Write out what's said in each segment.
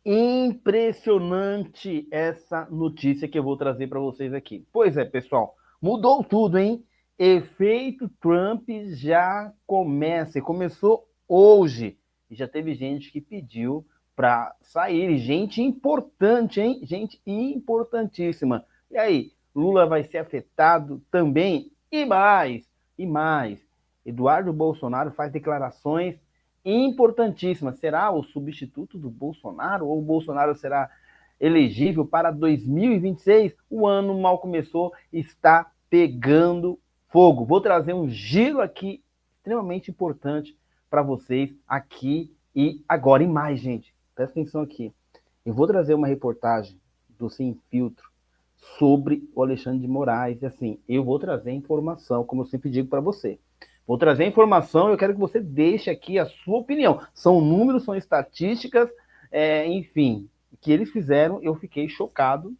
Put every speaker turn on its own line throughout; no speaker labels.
Impressionante essa notícia que eu vou trazer para vocês aqui. Pois é, pessoal, mudou tudo, hein? Efeito Trump já começou hoje. E já teve gente que pediu para sair. Gente importante, hein? Gente importantíssima. E aí, Lula vai ser afetado também? E mais. Eduardo Bolsonaro faz declarações importantíssima. Será o substituto do Bolsonaro? Ou o Bolsonaro será elegível para 2026? O ano mal começou, está pegando fogo. Vou trazer um giro aqui extremamente importante para vocês aqui e agora. E mais, gente, presta atenção aqui. Eu vou trazer uma reportagem do Sem Filtro sobre o Alexandre de Moraes. E assim, eu vou trazer informação, como eu sempre digo para você. Vou trazer informação e eu quero que você deixe aqui a sua opinião. São números, são estatísticas, enfim, que eles fizeram, eu fiquei chocado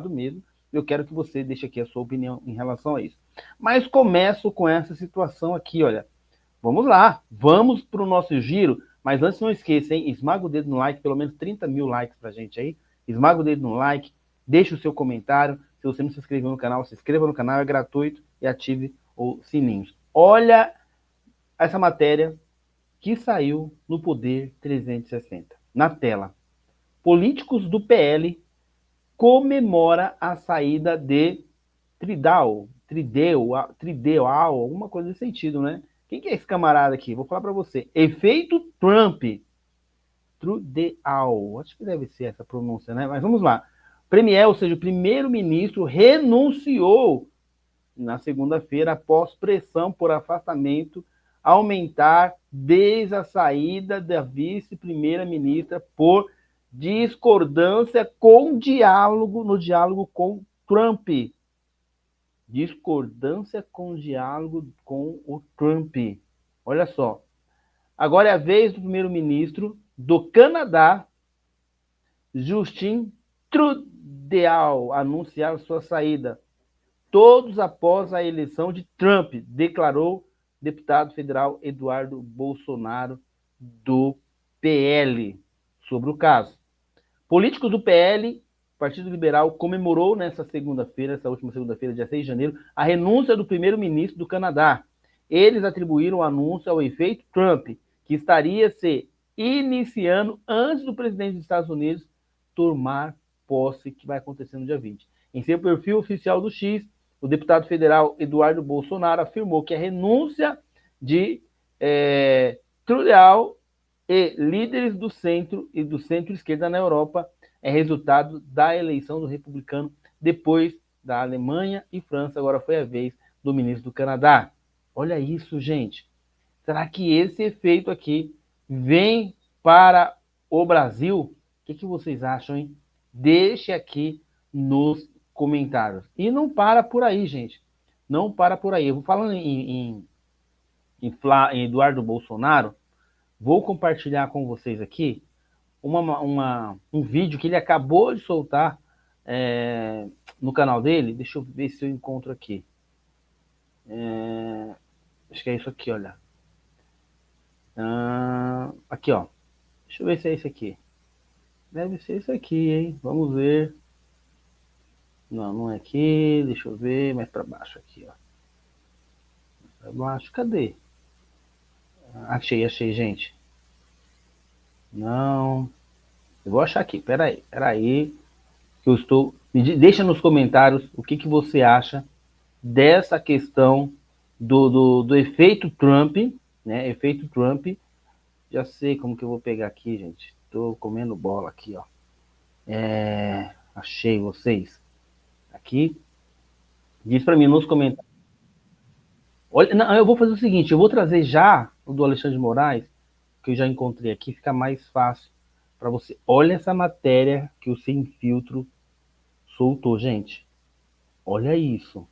mesmo. Eu quero que você deixe aqui a sua opinião em relação a isso. Mas começo com essa situação aqui, olha. Vamos lá, vamos para o nosso giro. Mas antes, não esqueça, hein? Esmaga o dedo no like, pelo menos 30 mil likes pra gente aí. Esmaga o dedo no like, deixe o seu comentário. Se você não se inscreveu no canal, se inscreva no canal, é gratuito e ative o sininho. Olha essa matéria que saiu no Poder 360. Na tela. Políticos do PL comemora a saída de Tridal, alguma coisa nesse sentido, né? Quem que é esse camarada aqui? Vou falar para você. Efeito Trump. Trudeau. Acho que deve ser essa pronúncia, né? Mas vamos lá. Premier, ou seja, o primeiro-ministro, renunciou na segunda-feira após pressão por afastamento aumentar desde a saída da vice-primeira-ministra por discordância no diálogo com Trump. Discordância com diálogo com o Trump. Olha só. Agora é a vez do primeiro-ministro do Canadá, Justin Trudeau, anunciar sua saída. Todos após a eleição de Trump, declarou o deputado federal Eduardo Bolsonaro, do PL, sobre o caso. Políticos do PL, Partido Liberal, comemorou nessa segunda-feira, essa última segunda-feira, dia 6 de janeiro, a renúncia do primeiro-ministro do Canadá. Eles atribuíram o anúncio ao efeito Trump, que estaria se iniciando antes do presidente dos Estados Unidos tomar posse, que vai acontecer no dia 20. Em seu perfil oficial do X, o deputado federal Eduardo Bolsonaro afirmou que a renúncia de Trudeau e líderes do centro e do centro-esquerda na Europa é resultado da eleição do republicano depois da Alemanha e França. Agora foi a vez do ministro do Canadá. Olha isso, gente. Será que esse efeito aqui vem para o Brasil? O que vocês acham, hein? Deixe aqui nos comentários. E não para por aí, gente. Não para por aí. Eu vou falando em Eduardo Bolsonaro, vou compartilhar com vocês aqui um vídeo que ele acabou de soltar no canal dele. Deixa eu ver se eu encontro aqui. Acho que é isso aqui, olha. Aqui, ó. Deixa eu ver se é esse aqui. Deve ser isso aqui, hein? Vamos ver. Não é aqui. Deixa eu ver. Mais para baixo aqui, ó. Mais para baixo. Cadê? Achei, gente. Não. Eu vou achar aqui. Peraí. Que eu estou... Deixa nos comentários o que você acha dessa questão do efeito Trump, né? Efeito Trump. Já sei como que eu vou pegar aqui, gente. Estou comendo bola aqui, ó. Achei vocês. Aqui. Diz para mim nos comentários. Olha, não, eu vou fazer o seguinte, eu vou trazer já o do Alexandre de Moraes, que eu já encontrei aqui, fica mais fácil para você. Olha essa matéria que o Sem Filtro soltou, gente. Olha isso.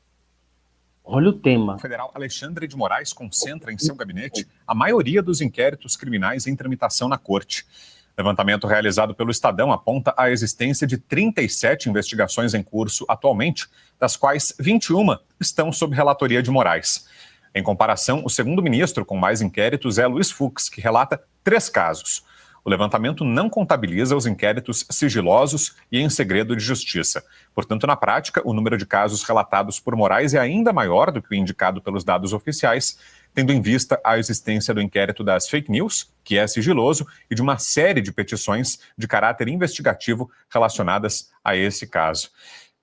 Olha o tema.
O federal Alexandre de Moraes concentra em seu gabinete a maioria dos inquéritos criminais em tramitação na corte. Levantamento realizado pelo Estadão aponta a existência de 37 investigações em curso atualmente, das quais 21 estão sob relatoria de Moraes. Em comparação, o segundo ministro com mais inquéritos é Luiz Fux, que relata 3 casos. O levantamento não contabiliza os inquéritos sigilosos e em segredo de justiça. Portanto, na prática, o número de casos relatados por Moraes é ainda maior do que o indicado pelos dados oficiais, tendo em vista a existência do inquérito das fake news, que é sigiloso, e de uma série de petições de caráter investigativo relacionadas a esse caso.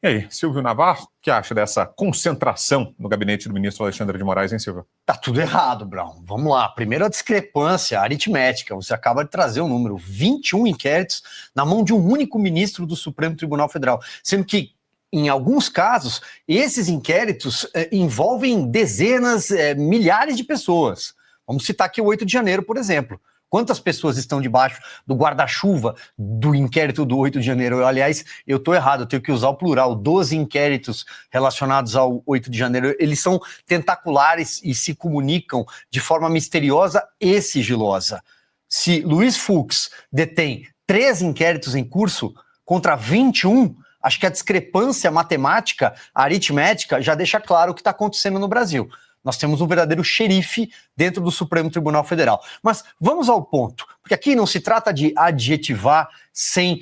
E aí, Silvio Navarro, o que acha dessa concentração no gabinete do ministro Alexandre de Moraes, hein, Silvio?
Tá tudo errado, Brown. Vamos lá. Primeiro a discrepância aritmética. Você acaba de trazer um número, 21 inquéritos na mão de um único ministro do Supremo Tribunal Federal, sendo que, em alguns casos, esses inquéritos envolvem dezenas, milhares de pessoas. Vamos citar aqui o 8 de janeiro, por exemplo. Quantas pessoas estão debaixo do guarda-chuva do inquérito do 8 de janeiro? Aliás, eu estou errado, eu tenho que usar o plural. 12 inquéritos relacionados ao 8 de janeiro. Eles são tentaculares e se comunicam de forma misteriosa e sigilosa. Se Luiz Fux detém 3 inquéritos em curso contra 21, acho que a discrepância matemática, aritmética, já deixa claro o que está acontecendo no Brasil. Nós temos um verdadeiro xerife dentro do Supremo Tribunal Federal. Mas vamos ao ponto, porque aqui não se trata de adjetivar sem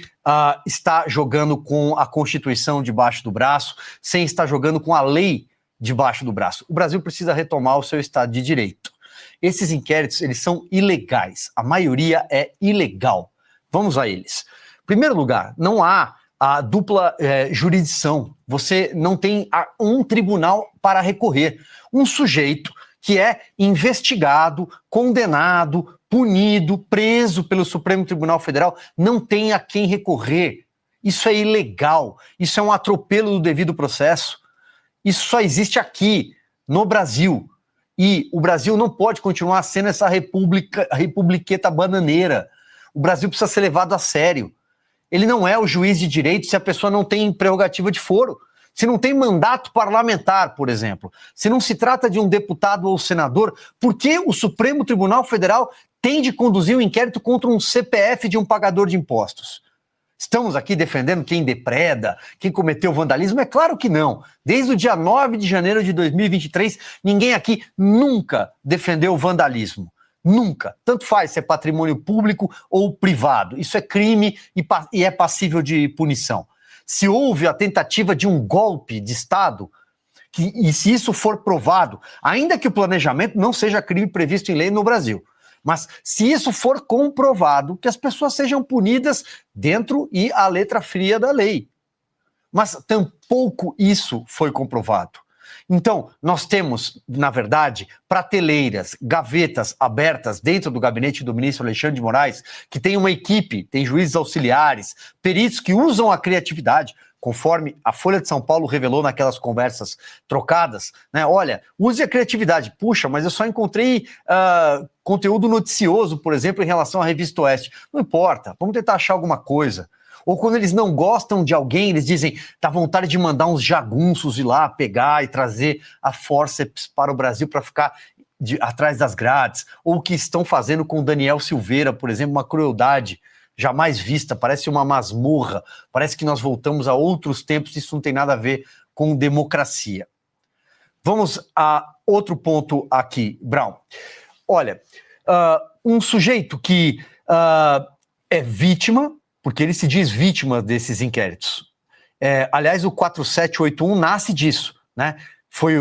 estar jogando com a Constituição debaixo do braço, sem estar jogando com a lei debaixo do braço. O Brasil precisa retomar o seu Estado de Direito. Esses inquéritos, eles são ilegais. A maioria é ilegal. Vamos a eles. Em primeiro lugar, não há a dupla jurisdição. Você não tem um tribunal para recorrer. Um sujeito que é investigado, condenado, punido, preso pelo Supremo Tribunal Federal, não tem a quem recorrer. Isso é ilegal. Isso é um atropelo do devido processo. Isso só existe aqui, no Brasil. E o Brasil não pode continuar sendo essa republiqueta bananeira. O Brasil precisa ser levado a sério. Ele não é o juiz de direito se a pessoa não tem prerrogativa de foro, se não tem mandato parlamentar, por exemplo, se não se trata de um deputado ou senador, por que o Supremo Tribunal Federal tem de conduzir um inquérito contra um CPF de um pagador de impostos? Estamos aqui defendendo quem depreda, quem cometeu vandalismo? É claro que não. Desde o dia 9 de janeiro de 2023, ninguém aqui nunca defendeu o vandalismo. Nunca. Tanto faz se é patrimônio público ou privado. Isso é crime e é passível de punição. Se houve a tentativa de um golpe de Estado, e se isso for provado, ainda que o planejamento não seja crime previsto em lei no Brasil, mas se isso for comprovado, que as pessoas sejam punidas dentro e à letra fria da lei. Mas tampouco isso foi comprovado. Então, nós temos, na verdade, prateleiras, gavetas abertas dentro do gabinete do ministro Alexandre de Moraes, que tem uma equipe, tem juízes auxiliares, peritos que usam a criatividade, conforme a Folha de São Paulo revelou naquelas conversas trocadas, né? Olha, use a criatividade. Puxa, mas eu só encontrei conteúdo noticioso, por exemplo, em relação à Revista Oeste. Não importa, vamos tentar achar alguma coisa. Ou quando eles não gostam de alguém, eles dizem, dá vontade de mandar uns jagunços ir lá, pegar e trazer a fórceps para o Brasil para ficar atrás das grades. Ou o que estão fazendo com o Daniel Silveira, por exemplo, uma crueldade jamais vista, parece uma masmorra, parece que nós voltamos a outros tempos, isso não tem nada a ver com democracia. Vamos a outro ponto aqui, Brown. Olha, um sujeito que é vítima, porque ele se diz vítima desses inquéritos. Aliás, o 4781 nasce disso, né? Foi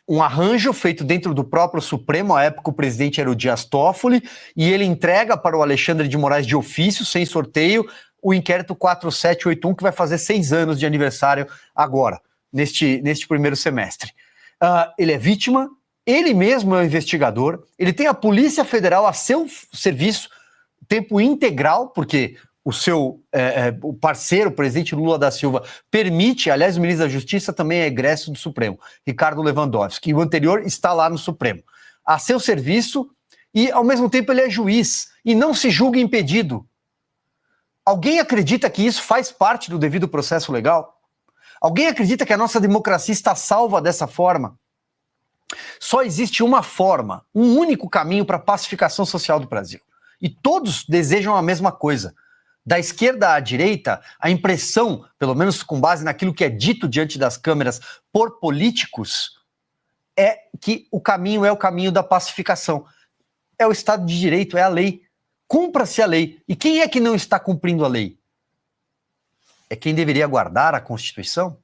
um arranjo feito dentro do próprio Supremo, à época o presidente era o Dias Toffoli, e ele entrega para o Alexandre de Moraes de ofício, sem sorteio, o inquérito 4781, que vai fazer 6 anos de aniversário agora, neste primeiro semestre. Ele é vítima, ele mesmo é o investigador, ele tem a Polícia Federal a seu serviço, tempo integral, porque o seu o parceiro, o presidente Lula da Silva, permite, aliás, o ministro da Justiça também é egresso do Supremo, Ricardo Lewandowski, e o anterior está lá no Supremo, a seu serviço, e ao mesmo tempo ele é juiz, e não se julga impedido. Alguém acredita que isso faz parte do devido processo legal? Alguém acredita que a nossa democracia está salva dessa forma? Só existe uma forma, um único caminho para a pacificação social do Brasil. E todos desejam a mesma coisa. Da esquerda à direita, a impressão, pelo menos com base naquilo que é dito diante das câmeras por políticos, é que o caminho é o caminho da pacificação. É o Estado de Direito, é a lei. cumpra-se a lei. E quem é que não está cumprindo a lei? É quem deveria guardar a Constituição?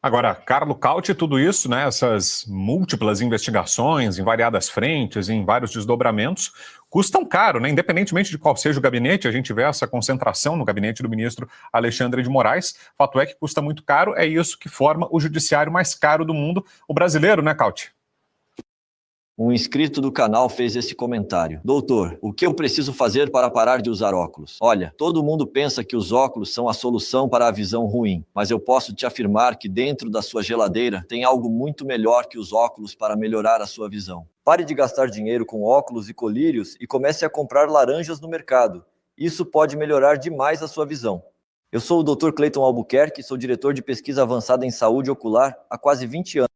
Agora, Carlo Cauti, tudo isso, né, essas múltiplas investigações em variadas frentes, em vários desdobramentos, custam caro, né? Independentemente de qual seja o gabinete, a gente vê essa concentração no gabinete do ministro Alexandre de Moraes. Fato é que custa muito caro, é isso que forma o judiciário mais caro do mundo, o brasileiro, né, Cauti?
Um inscrito do canal fez esse comentário. Doutor, o que eu preciso fazer para parar de usar óculos? Olha, todo mundo pensa que os óculos são a solução para a visão ruim, mas eu posso te afirmar que dentro da sua geladeira tem algo muito melhor que os óculos para melhorar a sua visão. Pare de gastar dinheiro com óculos e colírios e comece a comprar laranjas no mercado. Isso pode melhorar demais a sua visão. Eu sou o Dr. Cleiton Albuquerque, sou diretor de pesquisa avançada em saúde ocular há quase 20 anos.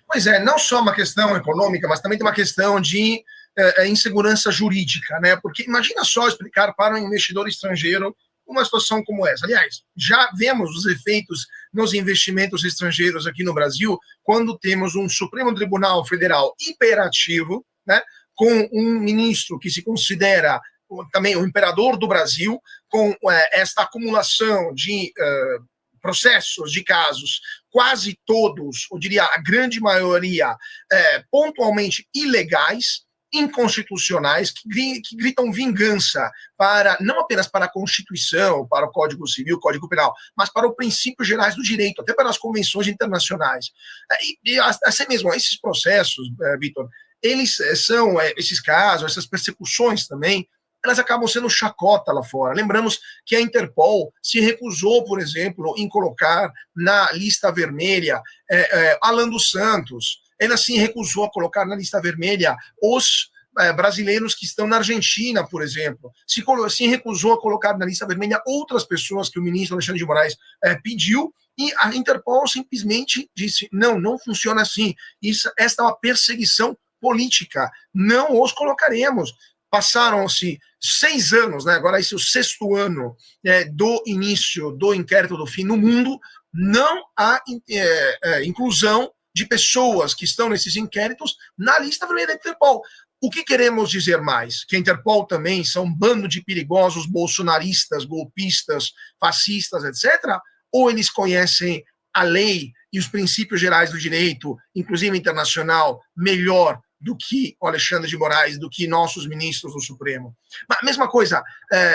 Pois é, não só uma questão econômica, mas também tem uma questão de insegurança jurídica, né? Porque imagina só explicar para um investidor estrangeiro uma situação como essa. Aliás, já vemos os efeitos nos investimentos estrangeiros aqui no Brasil, quando temos um Supremo Tribunal Federal hiperativo, né? Com um ministro que se considera também o imperador do Brasil, com esta acumulação de processos, de casos, quase todos, eu diria a grande maioria, pontualmente ilegais, inconstitucionais, que gritam vingança para não apenas para a Constituição, para o Código Civil, Código Penal, mas para os princípios gerais do direito, até para as convenções internacionais. E assim mesmo, esses processos, Vitor, eles são, esses casos, essas persecuções também, elas acabam sendo chacota lá fora. Lembramos que a Interpol se recusou, por exemplo, em colocar na lista vermelha Alan dos Santos. Ela se recusou a colocar na lista vermelha os brasileiros que estão na Argentina, por exemplo. Se recusou a colocar na lista vermelha outras pessoas que o ministro Alexandre de Moraes pediu, e a Interpol simplesmente disse, não funciona assim. Esta é uma perseguição política. Não os colocaremos. Passaram-se 6 anos, né? Agora esse é o 6º ano do início do inquérito do fim no mundo, não há inclusão de pessoas que estão nesses inquéritos na lista vermelha da Interpol. O que queremos dizer mais? Que a Interpol também são um bando de perigosos bolsonaristas, golpistas, fascistas, etc., ou eles conhecem a lei e os princípios gerais do direito, inclusive internacional, melhor do que o Alexandre de Moraes, do que nossos ministros do Supremo. Mas a mesma coisa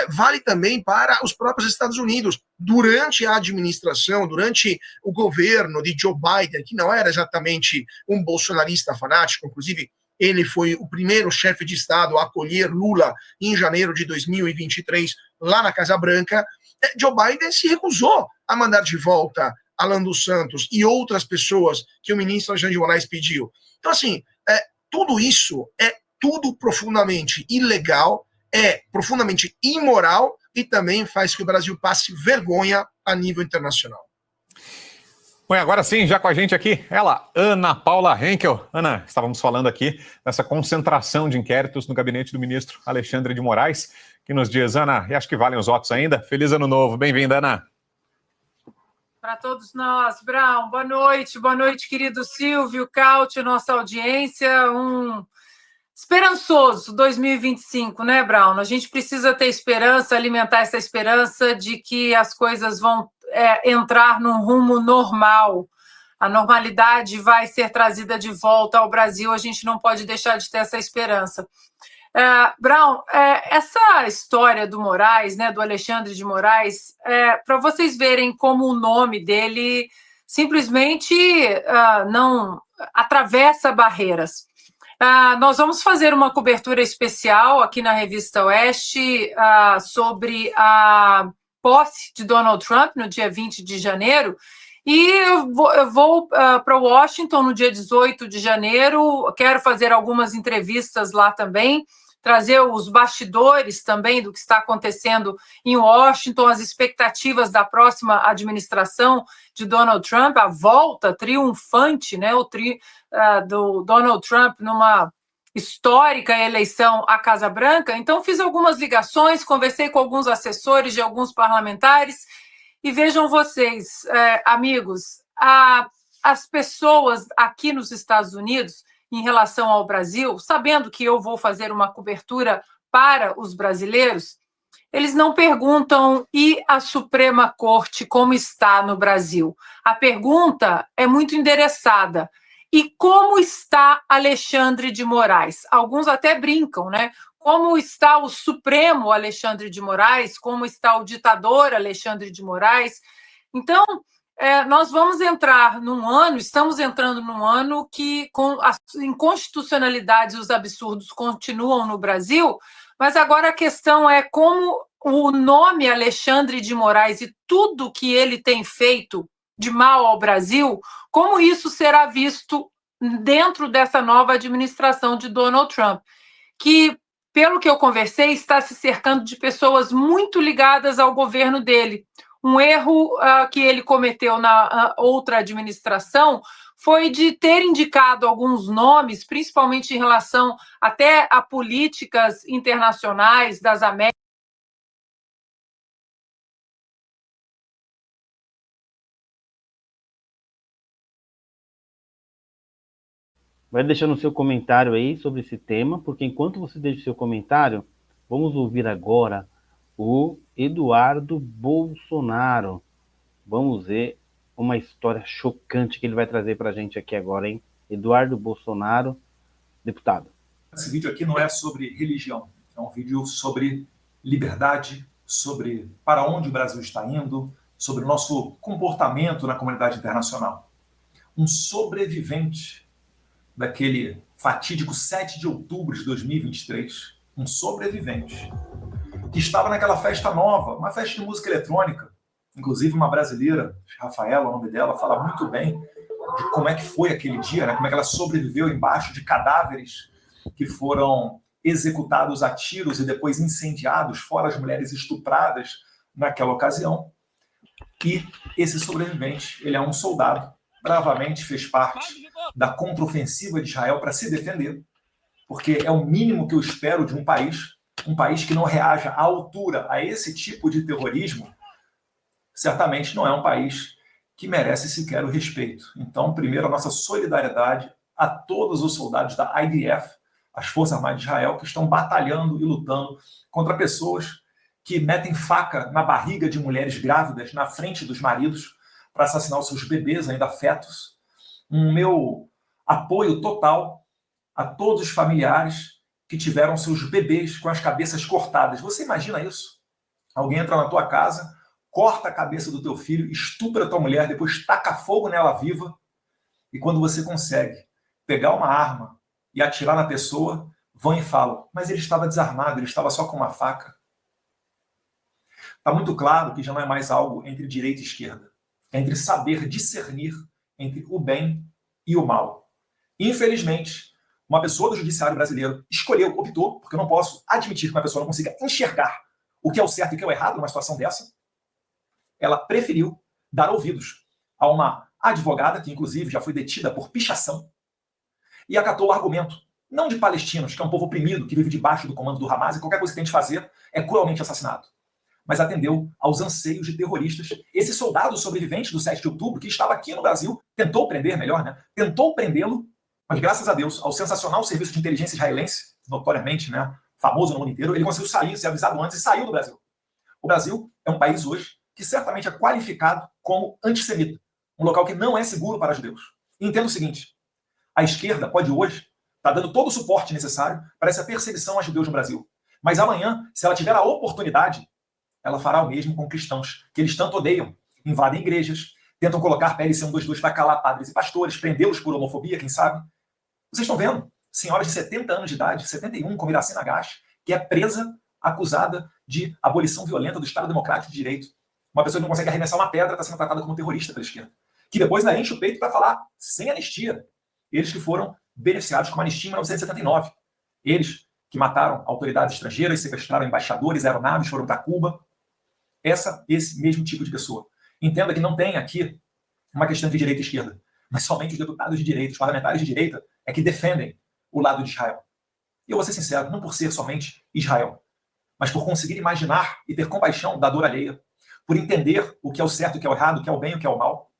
vale também para os próprios Estados Unidos. Durante a administração, durante o governo de Joe Biden, que não era exatamente um bolsonarista fanático, inclusive ele foi o primeiro chefe de Estado a acolher Lula em janeiro de 2023, lá na Casa Branca, Joe Biden se recusou a mandar de volta Alan dos Santos e outras pessoas que o ministro Alexandre de Moraes pediu. Então, assim, tudo isso é tudo profundamente ilegal, é profundamente imoral e também faz que o Brasil passe vergonha a nível internacional.
Bom, agora sim, já com a gente aqui, ela, Ana Paula Henkel. Ana, estávamos falando aqui dessa concentração de inquéritos no gabinete do ministro Alexandre de Moraes, que nos diz, Ana, e acho que valem os votos ainda. Feliz ano novo, bem-vinda, Ana.
Para todos nós, Brown, boa noite, querido Silvio, Cauti, nossa audiência, um esperançoso 2025, né, Brown? A gente precisa ter esperança, alimentar essa esperança de que as coisas vão entrar num rumo normal. A normalidade vai ser trazida de volta ao Brasil, a gente não pode deixar de ter essa esperança. Brown, essa história do Moraes, né, do Alexandre de Moraes, para vocês verem como o nome dele simplesmente não atravessa barreiras. Nós vamos fazer uma cobertura especial aqui na Revista Oeste sobre a posse de Donald Trump no dia 20 de janeiro, e eu vou para Washington no dia 18 de janeiro, quero fazer algumas entrevistas lá também, trazer os bastidores também do que está acontecendo em Washington, as expectativas da próxima administração de Donald Trump, a volta triunfante, né, do Donald Trump numa histórica eleição à Casa Branca. Então, fiz algumas ligações, conversei com alguns assessores de alguns parlamentares, e vejam vocês, amigos, as pessoas aqui nos Estados Unidos em relação ao Brasil, sabendo que eu vou fazer uma cobertura para os brasileiros, eles não perguntam e a Suprema Corte como está no Brasil. A pergunta é muito endereçada. E como está Alexandre de Moraes? Alguns até brincam, né? Como está o Supremo Alexandre de Moraes? Como está o ditador Alexandre de Moraes? Então, nós vamos entrar num ano, estamos entrando num ano que, com as inconstitucionalidades e os absurdos continuam no Brasil, mas agora a questão é como o nome Alexandre de Moraes e tudo que ele tem feito de mal ao Brasil, como isso será visto dentro dessa nova administração de Donald Trump, que, pelo que eu conversei, está se cercando de pessoas muito ligadas ao governo dele. Um erro que ele cometeu na outra administração foi de ter indicado alguns nomes, principalmente em relação até a políticas internacionais das Américas.
Vai deixando o seu comentário aí sobre esse tema, porque enquanto você deixa o seu comentário, vamos ouvir agora o Eduardo Bolsonaro. Vamos ver uma história chocante que ele vai trazer para a gente aqui agora, hein? Eduardo Bolsonaro, deputado.
Esse vídeo aqui não é sobre religião, é um vídeo sobre liberdade, sobre para onde o Brasil está indo, sobre o nosso comportamento na comunidade internacional. Um sobrevivente daquele fatídico 7 de outubro de 2023, um sobrevivente, que estava naquela festa nova, uma festa de música eletrônica, inclusive uma brasileira, Rafaela, o nome dela, fala muito bem de como é que foi aquele dia, né? Como é que ela sobreviveu embaixo de cadáveres que foram executados a tiros e depois incendiados, fora as mulheres estupradas naquela ocasião. E esse sobrevivente, ele é um soldado, bravamente fez parte da contraofensiva de Israel para se defender, porque é o mínimo que eu espero de um país que não reaja à altura a esse tipo de terrorismo, certamente não é um país que merece sequer o respeito. Então, primeiro, a nossa solidariedade a todos os soldados da IDF, as Forças Armadas de Israel, que estão batalhando e lutando contra pessoas que metem faca na barriga de mulheres grávidas, na frente dos maridos, para assassinar os seus bebês ainda fetos. Um meu apoio total a todos os familiares que tiveram seus bebês com as cabeças cortadas. Você imagina isso? Alguém entra na tua casa, corta a cabeça do teu filho, estupra a tua mulher, depois taca fogo nela viva, e quando você consegue pegar uma arma e atirar na pessoa, vão e falam, mas ele estava desarmado, ele estava só com uma faca. Está muito claro que já não é mais algo entre direita e esquerda. É entre saber discernir entre o bem e o mal. Infelizmente, uma pessoa do judiciário brasileiro optou, porque eu não posso admitir que uma pessoa não consiga enxergar o que é o certo e o que é o errado numa situação dessa, ela preferiu dar ouvidos a uma advogada, que inclusive já foi detida por pichação, e acatou o argumento, não de palestinos, que é um povo oprimido, que vive debaixo do comando do Hamas, e qualquer coisa que tente fazer é cruelmente assassinado, mas atendeu aos anseios de terroristas. Esse soldado sobrevivente do 7 de outubro, que estava aqui no Brasil, tentou prender, tentou prendê-lo, mas graças a Deus, ao sensacional serviço de inteligência israelense, notoriamente, famoso no mundo inteiro, ele conseguiu sair, ser avisado antes e saiu do Brasil. O Brasil é um país hoje que certamente é qualificado como antissemita, um local que não é seguro para judeus. E entenda o seguinte, a esquerda pode hoje estar dando todo o suporte necessário para essa perseguição a judeus no Brasil. Mas amanhã, se ela tiver a oportunidade, ela fará o mesmo com cristãos, que eles tanto odeiam, invadem igrejas, tentam colocar PL 122 para calar padres e pastores, prendê-los por homofobia, quem sabe. Vocês estão vendo? Senhora de 70 anos de idade, 71, como Iracema Nagash, que é presa, acusada de abolição violenta do Estado Democrático de Direito. Uma pessoa que não consegue arremessar uma pedra está sendo tratada como terrorista pela esquerda. Que depois ainda enche o peito para falar sem anistia. Eles que foram beneficiados com uma anistia em 1979. Eles que mataram autoridades estrangeiras, sequestraram embaixadores, aeronaves, foram para Cuba. Esse mesmo tipo de pessoa. Entenda que não tem aqui uma questão de direita e esquerda, mas somente os deputados de direita, os parlamentares de direita, é que defendem o lado de Israel. E eu vou ser sincero, não por ser somente Israel, mas por conseguir imaginar e ter compaixão da dor alheia, por entender o que é o certo, o que é o errado, o que é o bem, o que é o mal,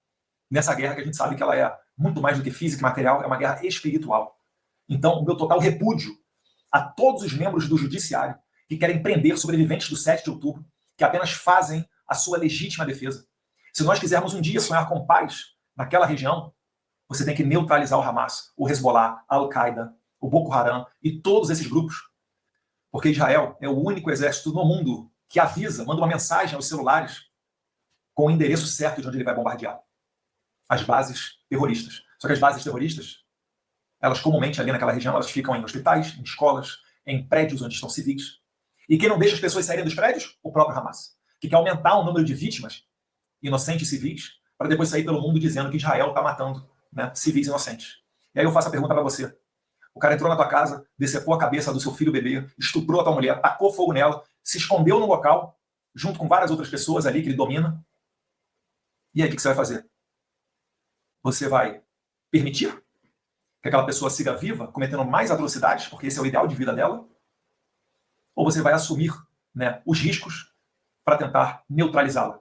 nessa guerra que a gente sabe que ela é muito mais do que física e material, é uma guerra espiritual. Então, o meu total repúdio a todos os membros do judiciário que querem prender sobreviventes do 7 de outubro, que apenas fazem a sua legítima defesa. Se nós quisermos um dia sonhar com paz naquela região, você tem que neutralizar o Hamas, o Hezbollah, a Al-Qaeda, o Boko Haram e todos esses grupos. Porque Israel é o único exército no mundo que avisa, manda uma mensagem aos celulares com o endereço certo de onde ele vai bombardear. As bases terroristas. Só que as bases terroristas, elas comumente ali naquela região, elas ficam em hospitais, em escolas, em prédios onde estão civis. E quem não deixa as pessoas saírem dos prédios? O próprio Hamas, que quer aumentar o número de vítimas inocentes civis para depois sair pelo mundo dizendo que Israel está matando, né, civis inocentes. E aí eu faço a pergunta para você. O cara entrou na tua casa, decepou a cabeça do seu filho bebê, estuprou a tua mulher, tacou fogo nela, se escondeu no local, junto com várias outras pessoas ali que ele domina. E aí o que você vai fazer? Você vai permitir que aquela pessoa siga viva, cometendo mais atrocidades, porque esse é o ideal de vida dela? Ou você vai assumir, né, os riscos para tentar neutralizá-la?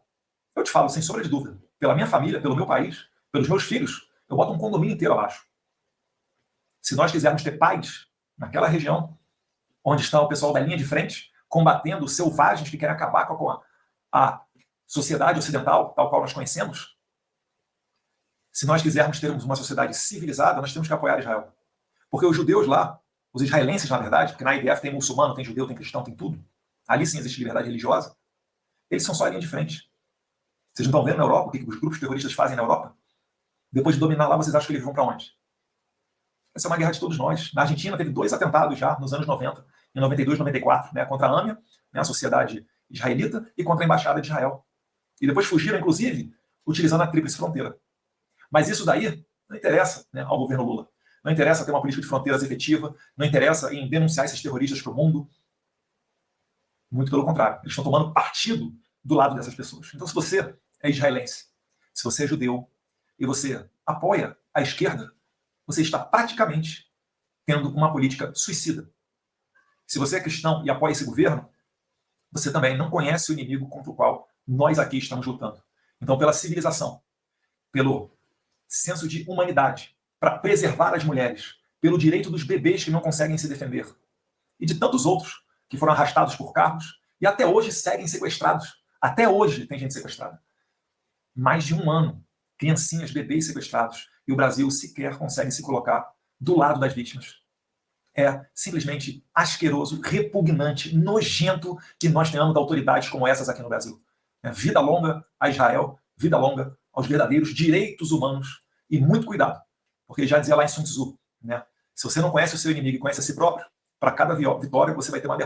Eu te falo, sem sombra de dúvida, pela minha família, pelo meu país, pelos meus filhos, eu boto um condomínio inteiro abaixo. Se nós quisermos ter paz naquela região, onde está o pessoal da linha de frente, combatendo os selvagens que querem acabar com a sociedade ocidental, tal qual nós conhecemos, se nós quisermos termos uma sociedade civilizada, nós temos que apoiar Israel. Porque os judeus lá, os israelenses, na verdade, porque na IDF tem muçulmano, tem judeu, tem cristão, tem tudo, ali sim existe liberdade religiosa, eles são só a linha de frente. Vocês não estão vendo na Europa o que os grupos terroristas fazem na Europa? Depois de dominar lá, vocês acham que eles vão para onde? Essa é uma guerra de todos nós. Na Argentina teve 2 atentados já nos anos 90, em 92 e 94, né, contra a AMIA, né, a sociedade israelita, e contra a Embaixada de Israel. E depois fugiram, inclusive, utilizando a tríplice fronteira. Mas isso daí não interessa, né, ao governo Lula. Não interessa ter uma política de fronteiras efetiva, não interessa em denunciar esses terroristas para o mundo. Muito pelo contrário. Eles estão tomando partido do lado dessas pessoas. Então, se você é israelense, se você é judeu, e você apoia a esquerda, você está praticamente tendo uma política suicida. Se você é cristão e apoia esse governo, você também não conhece o inimigo contra o qual nós aqui estamos lutando. Então, pela civilização, pelo senso de humanidade, para preservar as mulheres, pelo direito dos bebês que não conseguem se defender, e de tantos outros que foram arrastados por carros e até hoje seguem sequestrados. Até hoje tem gente sequestrada. Mais de 1 ano, criancinhas, bebês sequestrados, e o Brasil sequer consegue se colocar do lado das vítimas. É simplesmente asqueroso, repugnante, nojento que nós tenhamos autoridades como essas aqui no Brasil. Vida longa a Israel, vida longa aos verdadeiros direitos humanos, e muito cuidado, porque já dizia lá em Sun Tzu, né? Se você não conhece o seu inimigo e conhece a si próprio, para cada vitória você vai ter uma derrota.